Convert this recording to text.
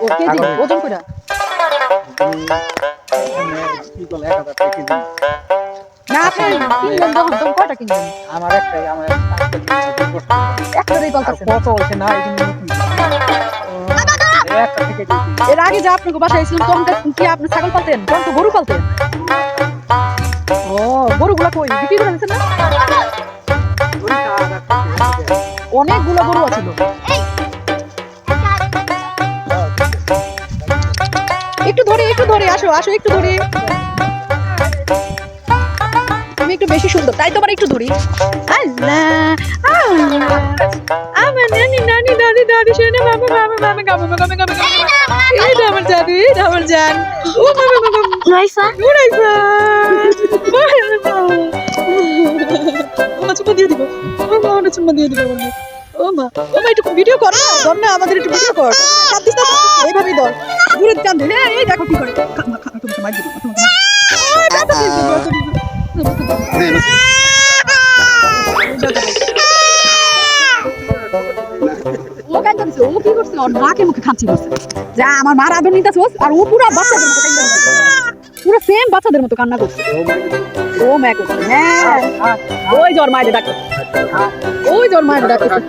ও KG ওজন কইরা কি বলে 1000 টাকা কেজি। না আপনি কিনলেন যখন কয়টা কিনলেন? আমার একটাই আমার একটারই পালতেছেন। কত হইছে না এই জন্য নতুন একটা থেকে দিয়েছি। এর আগে যে আপনাকে বাসায় ছিলাম তখন কি আপনি ছাগল পালতেন? তখন তো গরু পালতেন। ও গরুগুলা কই বিক্রি করে দিচ্ছেন না? অনেকগুলো গরু আছিল। একটু ধরে আসো আসো একটু ধরে। তুমি একটু বেশি সুন্দর তাই তোমার একটু ধরি। আল্লাহ আল্লাহ আমার নানি নানি নানি নানি শুনে মামা মামা মামা গামা গামা গামা গামা এটা আমার জাদু এটা আমার জান ও মামা মামা রাইসা নুরাইসা ওমা চুম্মা দিয়ে দিব ওমা চুম্মা দিয়ে দিব ওমা ওমা একটু ভিডিও কর না ধর না আমাদের একটু ভিডিও কর কাট দিস না এইভাবেই ধর দূরে কান ধরে এই দেখো কি করে তোমাকে মার দিব ও কাজ করছে ও কি করছে ওর মাকে মুখে খাচ্ছি করছে যা আমার মার আদর নিতেছস আর ও পুরো বাচ্চাদের মতো কান্না করছে পুরো সেম বাচ্চাদের মতো কান্না করছে ও মা করছে হ্যাঁ ওই জ্বর মায়ের ডাক্তার ওই জ্বর মায়ের ডাক্তার